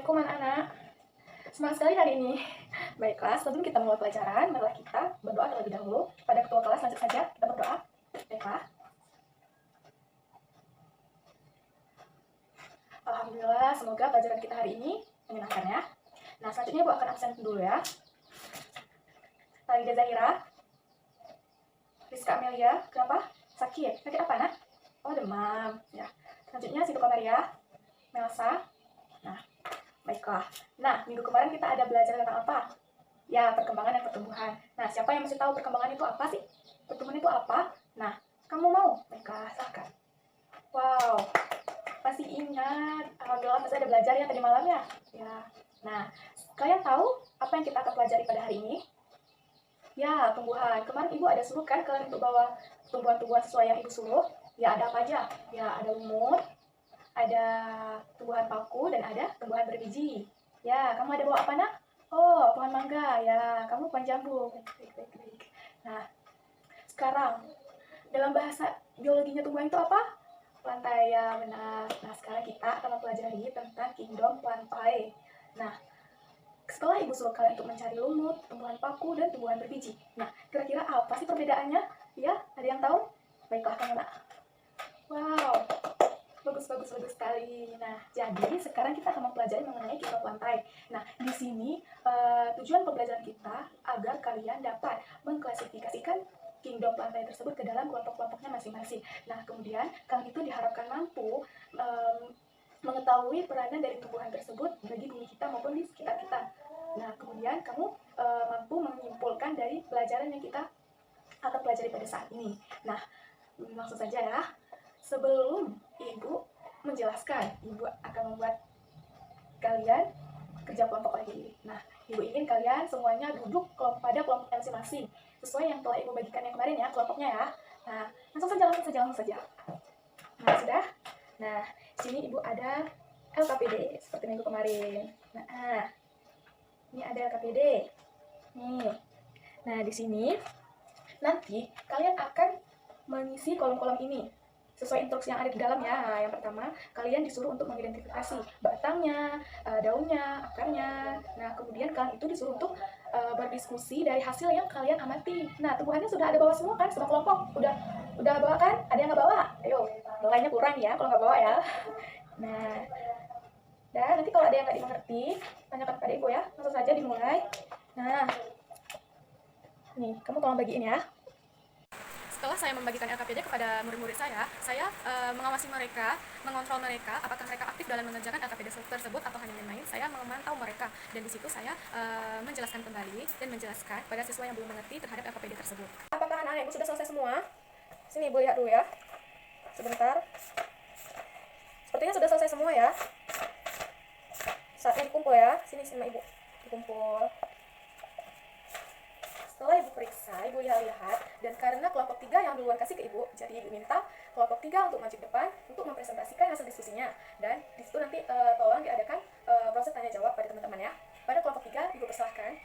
Assalamualaikum anak-anak. Semangat sekali hari ini. Baiklah, sebelum kita mulai pelajaran, marilah kita berdoa terlebih dahulu. Pada ketua kelas, lanjut saja kita berdoa. Baiklah. Alhamdulillah, semoga pelajaran kita hari ini menyenangkan ya. Nah, selanjutnya Bu akan absen dulu ya. Talida Zahira, Rizka Amelia, kenapa? Sakit? Sakit apa, nak? Oh, demam. Ya. Selanjutnya Sintu Kamaria, Melsa. Nah, baiklah. Nah, minggu kemarin kita ada belajar tentang apa? Ya, perkembangan dan pertumbuhan. Nah, siapa yang masih tahu perkembangan itu apa sih? Pertumbuhan itu apa? Nah, kamu mau? Baiklah, silahkan. Wow, masih ingat. Alhamdulillah masih ada belajar yang tadi malam ya? Ya. Nah, kalian tahu apa yang kita akan pelajari pada hari ini? Ya, tumbuhan. Kemarin Ibu ada suruh kan kalian untuk bawa tumbuhan-tumbuhan sesuai yang Ibu suruh? Ya, ada apa aja? Ya, ada lumut, ada tumbuhan paku, dan ada tumbuhan berbiji. Ya, kamu ada bawa apa, nak? Oh, pohon mangga. Ya, kamu pohon jambu. Baik. Nah, sekarang dalam bahasa biologinya tumbuhan itu apa? Plantae, ya benar. Nah, sekarang kita akan mempelajari tentang kingdom Plantae. Nah, setelah Ibu suruh kalian untuk mencari lumut, tumbuhan paku, dan tumbuhan berbiji. Nah, kira-kira apa sih perbedaannya? Ya, ada yang tahu? Baiklah, kamu, nak. Wow, bagus sekali. Nah, jadi sekarang kita akan mempelajari mengenai kingdom Plantae. Nah, di sini tujuan pembelajaran kita agar kalian dapat mengklasifikasikan kingdom Plantae tersebut ke dalam kelompok-kelompoknya masing-masing. Nah, kemudian kalian itu diharapkan mampu mengetahui peranan dari tumbuhan tersebut bagi bumi kita maupun di sekitar kita. Nah, kemudian kamu mampu menyimpulkan dari pelajaran yang kita akan pelajari pada saat ini. Nah, langsung saja ya. Sebelum Ibu menjelaskan, Ibu akan membuat kalian kerja kelompok lagi. Nah, Ibu ingin kalian semuanya duduk pada kelompok masing-masing sesuai yang telah Ibu bagikan yang kemarin ya, kelompoknya ya. Nah, langsung saja. Nah, sudah. Nah, sini Ibu ada LKPD seperti minggu kemarin. Nah, ini ada LKPD. Nih. Nah, di sini nanti kalian akan mengisi kolom-kolom ini sesuai instruksi yang ada di dalam ya. Nah, yang pertama, kalian disuruh untuk mengidentifikasi batangnya, daunnya, akarnya. Nah, kemudian kalian itu disuruh untuk berdiskusi dari hasil yang kalian amati. Nah, tumbuhannya sudah ada bawa semua kan? Semua kelompok udah bawa kan? Ada yang nggak bawa? Ayo, nilainya kurang ya kalau nggak bawa ya. Nah, dan nanti kalau ada yang nggak dimengerti, tanyakan kepada Ibu ya. Langsung saja dimulai. Nah, nih, kamu tolong bagiin ya. Setelah saya membagikan LKPD kepada murid-murid saya mengawasi mereka, mengontrol mereka, apakah mereka aktif dalam mengerjakan LKPD tersebut atau hanya main-main. Saya memantau mereka, dan di situ saya menjelaskan kembali dan menjelaskan pada siswa yang belum mengerti terhadap LKPD tersebut. Apakah anak-anak Ibu sudah selesai semua? Sini Ibu lihat dulu ya. Sebentar. Sepertinya sudah selesai semua ya. Saatnya dikumpul ya. Sini sama Ibu. Dikumpul. Setelah Ibu periksa, Ibu lihat-lihat, dan karena kelompok 3 yang duluan kasih ke Ibu, jadi Ibu minta kelompok 3 untuk maju ke depan untuk mempresentasikan hasil diskusinya. Dan di situ nanti tolong diadakan proses tanya jawab pada teman-teman ya. Pada kelompok 3 Ibu persilahkan.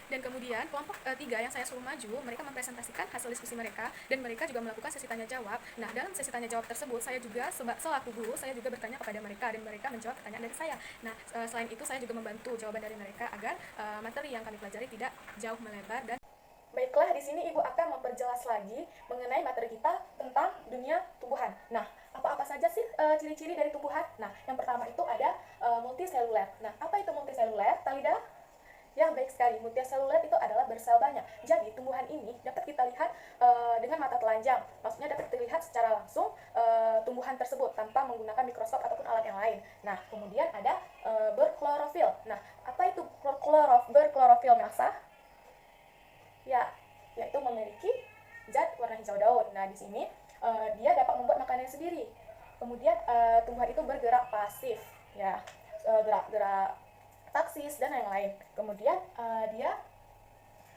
Dan kemudian kelompok 3 yang saya suruh maju, mereka mempresentasikan hasil diskusi mereka, dan mereka juga melakukan sesi tanya jawab. Nah, dalam sesi tanya jawab tersebut, saya juga selaku guru, saya juga bertanya kepada mereka, dan mereka menjawab pertanyaan dari saya. Nah, selain itu saya juga membantu jawaban dari mereka agar materi yang kami pelajari tidak jauh melebar. Dan baiklah, di sini Ibu akan memperjelas lagi mengenai materi kita tentang dunia tumbuhan. Nah, apa-apa saja sih ciri-ciri dari tumbuhan? Nah, yang pertama itu ada multiseluler. Nah, apa itu multiseluler, Talida? Ya, baik sekali. Multiseluler itu adalah bersel banyak. Jadi, tumbuhan ini dapat kita lihat dengan mata telanjang. Maksudnya dapat dilihat secara langsung tumbuhan tersebut tanpa menggunakan mikroskop ataupun alat yang lain. Nah, kemudian ada berklorofil. Nah, apa itu berklorofil, Melsa? Ya, yaitu memiliki zat warna hijau daun. Nah, di sini dia dapat membuat makanannya sendiri. Kemudian tumbuhan itu bergerak pasif, ya, gerak taksis dan lain-lain. Kemudian dia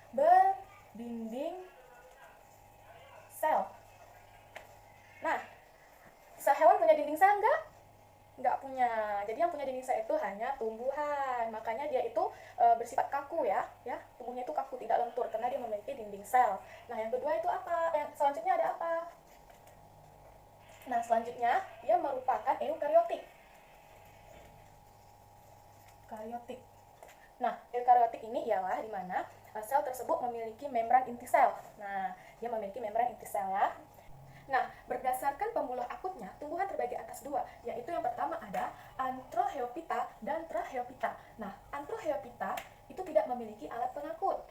berdinding sel. Nah, hewan punya dinding sel nggak punya. Jadi yang punya dinding sel itu hanya tumbuhan. Makanya dia itu bersifat kaku ya. Tubuhnya itu kaku, tidak lentur karena dia memiliki dinding sel. Nah, yang kedua itu apa? Selanjutnya ada apa? Nah, selanjutnya dia merupakan eukariotik. eukariotik. Nah, eukariotik ini ialah di mana sel tersebut memiliki membran inti sel. Nah, dia memiliki membran inti sel ya. Nah, berdasarkan pembuluh akutnya, tumbuhan terbagi atas dua, yaitu yang pertama ada Anthraheophyta dan Traheophyta. Nah, Anthraheophyta itu tidak memiliki alat pengangkut,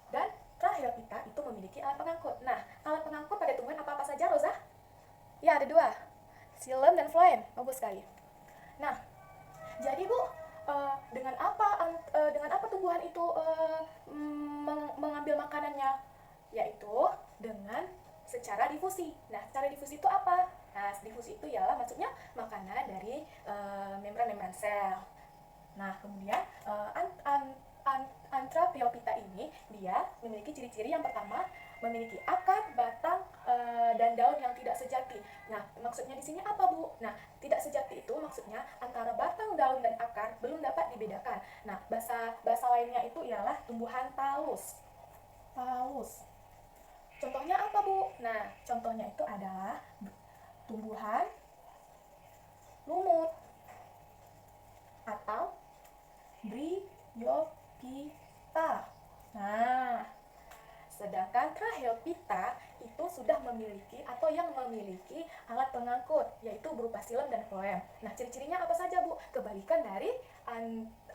dan Traheophyta itu memiliki alat pengangkut. Nah, alat pengangkut pada tumbuhan apa-apa saja, Rosa? Ya, ada dua, xilem dan phloem. Bagus sekali. Nah, jadi Bu, dengan apa tumbuhan itu mengambil makanannya? Yaitu dengan secara difusi. Nah, secara difusi itu apa? Nah, difusi itu ialah maksudnya makanan dari membran-membran sel. Nah, kemudian Anthraheophyta ini dia memiliki ciri-ciri yang pertama, memiliki akar, batang, dan daun yang tidak sejati. Nah, maksudnya di sini apa, Bu? Nah, tidak sejati itu maksudnya antara batang, daun, dan akar belum dapat dibedakan. Nah, bahasa lainnya itu ialah tumbuhan talus. Talus. Contohnya apa, Bu? Nah, contohnya itu adalah tumbuhan lumut atau Bryophyta. Nah, sedangkan Traheophyta itu sudah memiliki atau yang memiliki alat pengangkut, yaitu berupa xilem dan phloem. Nah, ciri-cirinya apa saja, Bu? Kebalikan dari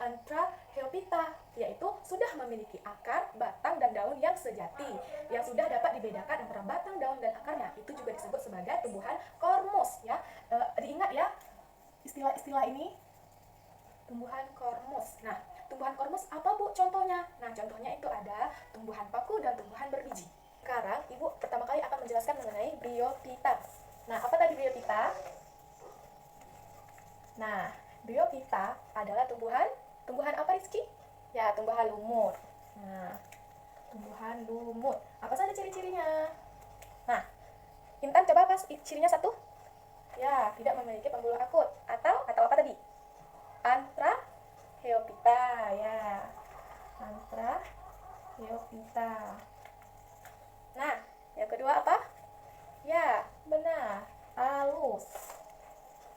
Anthraheophyta, yaitu sudah memiliki akar, batang, dan daun yang sejati, yang sudah dapat dibedakan antara batang, daun, dan akarnya. Itu juga disebut sebagai tumbuhan kormus, ya. Diingat ya istilah-istilah ini, tumbuhan kormus. Nah, tumbuhan kormus apa, Bu, contohnya? Nah, contohnya itu ada tumbuhan paku dan tumbuhan berbiji. Sekarang Ibu pertama kali akan menjelaskan mengenai Bryophyta. Nah, apa tadi Bryophyta? Nah, Bryophyta adalah tumbuhan apa, Rizky? Ya, tumbuhan lumut. Nah, tumbuhan lumut. Apa saja ciri-cirinya? Nah, Intan coba pas cirinya satu. Ya, tidak memiliki pembuluh akut. Atau apa tadi? Anthraheophyta, ya. Anthraheophyta. Nah, yang kedua apa? Ya, benar. Talus.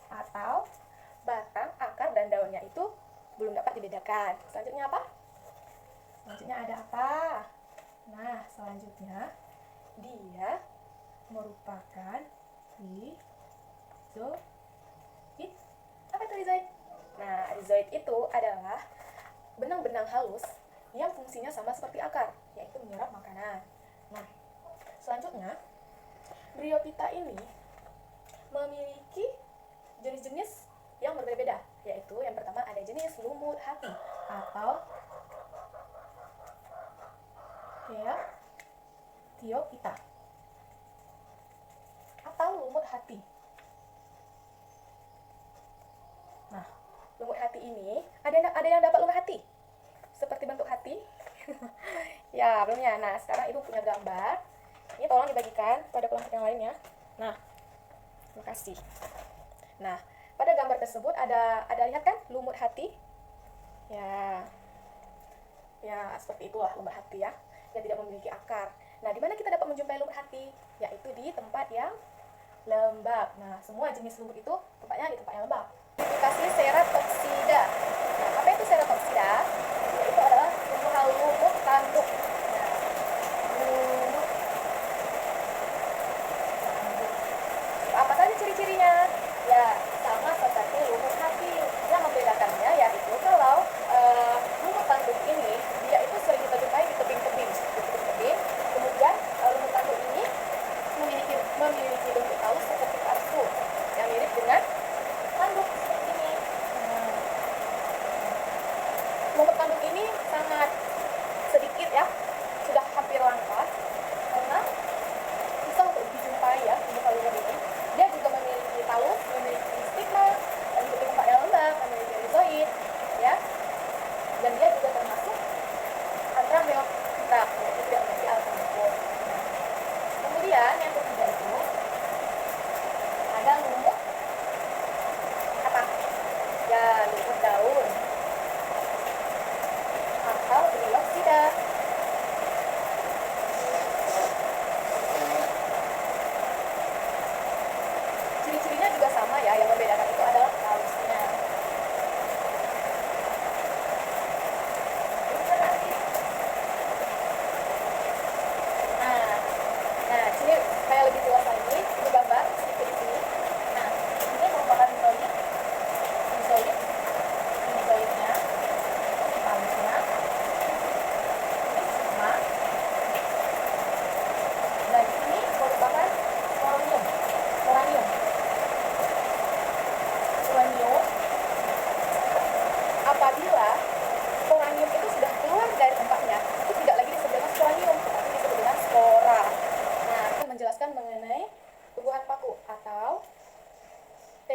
Atau batang, akar, dan daunnya itu belum dapat dibedakan. Selanjutnya apa? Selanjutnya ada apa? Nah, selanjutnya dia merupakan rhizoid. Apa itu rhizoid? Nah, rhizoid itu adalah benang-benang halus yang fungsinya sama seperti akar, yaitu menyerap makanan. Nah, selanjutnya Bryophyta ini memiliki jenis-jenis yang berbeda-beda, yaitu yang pertama ada jenis lumut hati atau Hepatiophyta atau lumut hati. Nah, lumut hati ini ada yang dapat lumut hati seperti bentuk hati. Ya, belum ya. Nah, sekarang Ibu punya gambar. Ini tolong dibagikan pada kelompok yang lainnya. Nah, terima kasih. Nah, pada gambar tersebut ada lihat kan lumut hati? Ya, seperti itulah lumut hati ya. Yang tidak memiliki akar. Nah, di mana kita dapat menjumpai lumut hati? Yaitu di tempat yang lembab. Nah, semua jenis lumut itu tempatnya di tempat yang lembab. Dikasih Ceratoxida. Nah, apa itu Ceratoxida? Itu adalah tumbuhan lumut tanduk. Nah, lumut tanduk. Apa saja ciri-cirinya? Ya, sama seperti lumut hati. Yang membedakannya yaitu kalau lumut tanduk ini dia itu sering kita jumpai di tebing-tebing. Kemudian lumut tanduk ini memiliki bentuk halus seperti kartu yang mirip dengan tanduk seperti ini. Lumut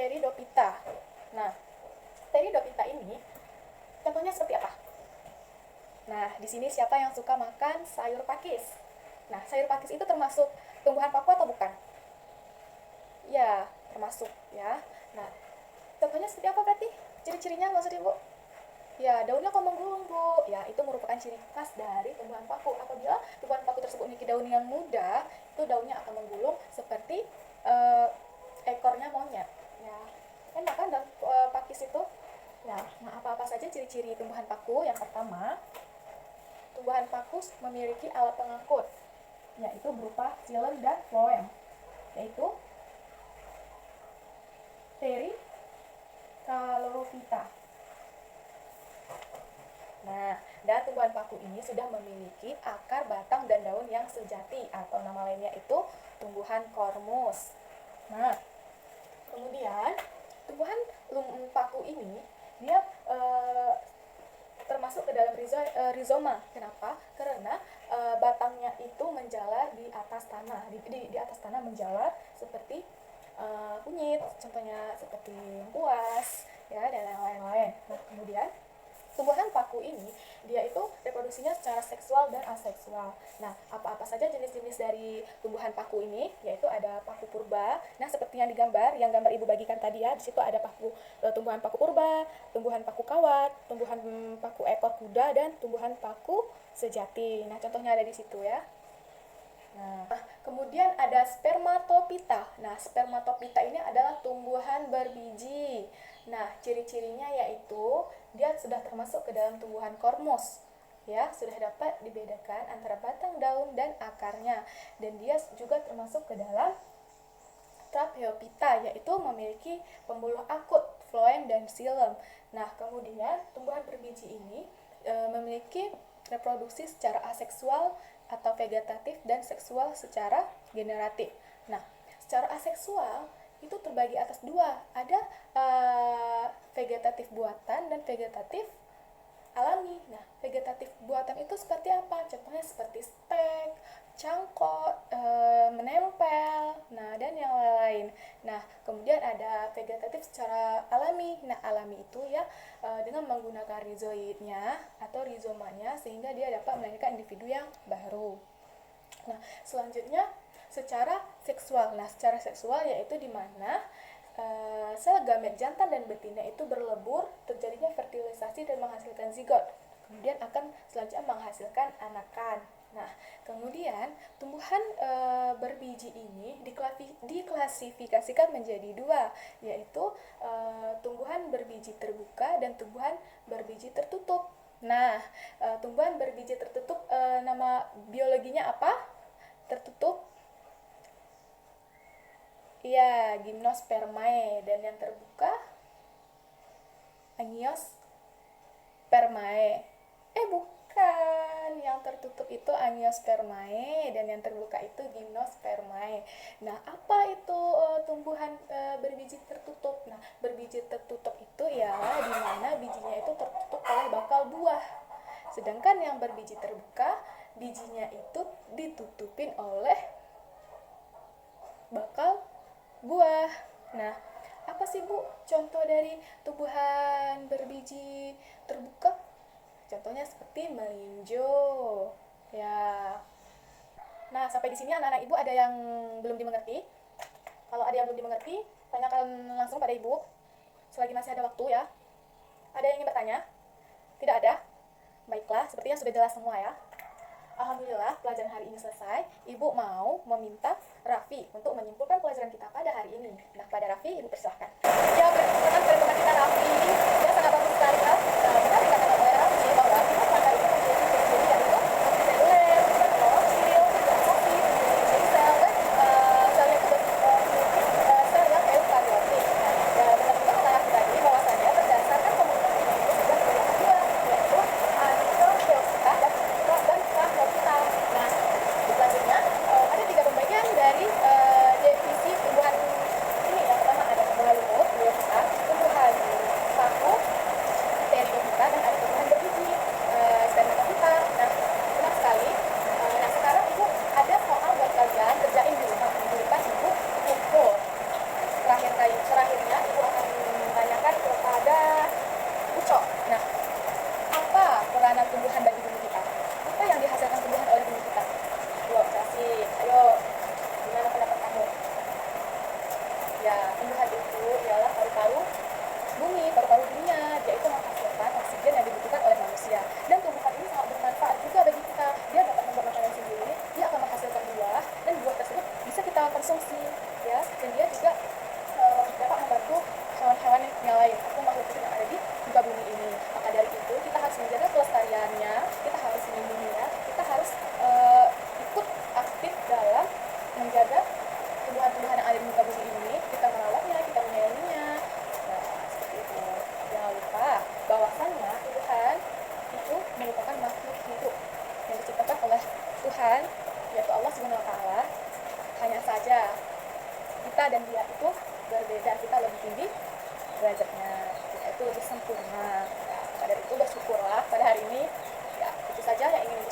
Pteridophyta. Nah, Pteridophyta ini contohnya seperti apa? Nah, di sini siapa yang suka makan sayur pakis? Nah, sayur pakis itu termasuk tumbuhan paku atau bukan? Ya, termasuk ya. Nah, contohnya seperti apa berarti? Ciri-cirinya maksud Ibu? Ya, daunnya kok menggulung, Bu. Ya, itu merupakan ciri khas dari tumbuhan paku. Apabila tumbuhan paku tersebut memiliki daun yang muda, itu daunnya akan menggulung seperti ekornya monyet. Ya, enak kan daun pakis itu? Nah, apa-apa saja ciri-ciri tumbuhan paku? Yang pertama, tumbuhan paku memiliki alat pengangkut, yaitu berupa xilem dan phloem, yaitu Pteridophyta. Nah, dan tumbuhan paku ini sudah memiliki akar, batang, dan daun yang sejati, atau nama lainnya itu tumbuhan kormus. Nah, kemudian tumbuhan paku ini dia termasuk ke dalam rizoma. Kenapa? Karena batangnya itu menjalar di atas tanah, di atas tanah menjalar seperti kunyit, contohnya seperti lengkuas, ya, dan yang lain-lain. Nah, kemudian tumbuhan paku ini dia itu reproduksinya secara seksual dan aseksual. Nah, apa-apa saja jenis-jenis dari tumbuhan paku ini? Yaitu ada paku purba. Nah, seperti yang digambar, yang gambar Ibu bagikan tadi ya, di situ ada tumbuhan paku purba, tumbuhan paku kawat, tumbuhan paku ekor kuda, dan tumbuhan paku sejati. Nah, contohnya ada di situ ya. Nah, kemudian ada spermatophyta. Nah, spermatophyta ini adalah tumbuhan berbiji. Nah, ciri-cirinya yaitu dia sudah termasuk ke dalam tumbuhan kormus. Ya, sudah dapat dibedakan antara batang, daun, dan akarnya. Dan dia juga termasuk ke dalam Tracheophyta, yaitu memiliki pembuluh akut, phloem, dan xilem. Nah, kemudian tumbuhan berbiji ini memiliki reproduksi secara aseksual atau vegetatif dan seksual secara generatif. Nah, secara aseksual itu terbagi atas dua, ada vegetatif buatan dan vegetatif alami. Nah, vegetatif buatan itu seperti apa? Contohnya seperti stek, cangkok, menempel, nah, dan yang lain. Nah, kemudian ada vegetatif secara alami. Nah, alami itu ya dengan menggunakan rizoidnya atau rizomanya sehingga dia dapat melahirkan individu yang baru. Nah, selanjutnya secara seksual. Nah, secara seksual yaitu di mana sel gamet jantan dan betina itu berlebur, terjadinya fertilisasi dan menghasilkan zigot. Kemudian akan selanjutnya menghasilkan anakan. Nah, kemudian tumbuhan berbiji ini diklasifikasikan menjadi dua, yaitu tumbuhan berbiji terbuka dan tumbuhan berbiji tertutup. Nah, tumbuhan berbiji tertutup nama biologinya apa? Tertutup? Iya, Gymnospermae. Dan yang terbuka Angiospermae. Bukan. Yang tertutup itu Angiospermae dan yang terbuka itu Gymnospermae. Nah, apa itu tumbuhan berbiji tertutup? Nah, berbiji tertutup itu ialah di mana bijinya itu tertutup oleh bakal buah. Sedangkan yang berbiji terbuka, bijinya itu ditutupin oleh bakal buah. Nah, apa sih Bu contoh dari tumbuhan berbiji terbuka? Contohnya seperti melinjo. Ya. Nah, sampai di sini anak-anak Ibu ada yang belum dimengerti? Kalau ada yang belum dimengerti, tanyakan langsung pada Ibu. Selagi masih ada waktu ya. Ada yang ingin bertanya? Tidak ada? Baiklah, sepertinya sudah jelas semua ya. Alhamdulillah, pelajaran hari ini selesai. Ibu mau meminta Raffi untuk menyimpulkan pelajaran kita pada hari ini. Nah, pada Raffi, Ibu persilahkan. Ya, berdasarkan perhitungan kita Raffi ini, ya sangat bagus sekali kan? Kita dikatakan oleh Raffi bahwa kita pada itu memiliki ciri-ciri yaitu seluler, klorofil, drosofil, sel, dan sel yang sel yang eukariotik. Nah, dengan itu kata Raffi tadi bahwasanya berdasarkan komunitas ini itu sudah berbeda dua, yaitu Angiospermae dan Tracheophyta. Nah, selanjutnya ada 3 pembagian dari definisi tumbuhan ini. Yang pertama ada tumbuhan lumut, Terakhirnya, Ibu akan menanyakan kepada Uco. Nah, apa peranan tumbuhan bagi bumi kita? Apa yang dihasilkan tumbuhan oleh bumi kita? Yuk, jelasin. Ayo, gimana pendapat kamu? Ya, tumbuhan itu ialah paru-paru bumi, paru-paru dunia. Dia itu menghasilkan oksigen yang dibutuhkan oleh manusia. Dan tumbuhan ini sangat bermanfaat juga bagi kita. Dia dapat membuat makanan sendiri, dia akan menghasilkan buah, dan buah tersebut bisa kita konsumsi, ya. Dan dia juga dapat membantu hewan-hewan yang lain atau makhluk hidup yang ada di muka bumi ini. Maka dari itu kita harus menjaga kelestariannya, kita harus melindunginya, kita harus ikut aktif dalam menjaga tumbuhan-tumbuhan yang ada di muka bumi ini. Kita merawatnya, kita menyayanginya. Nah, seperti itu. Jangan lupa bahwasannya Tuhan itu merupakan makhluk hidup yang diciptakan oleh Tuhan, yaitu Allah Subhanahu wa Ta'ala. Hanya saja kita dan dia itu berbeda, kita lebih tinggi derajatnya, kita itu lebih sempurna. Nah, pada itu bersyukurlah pada hari ini. Ya, itu saja yang ingin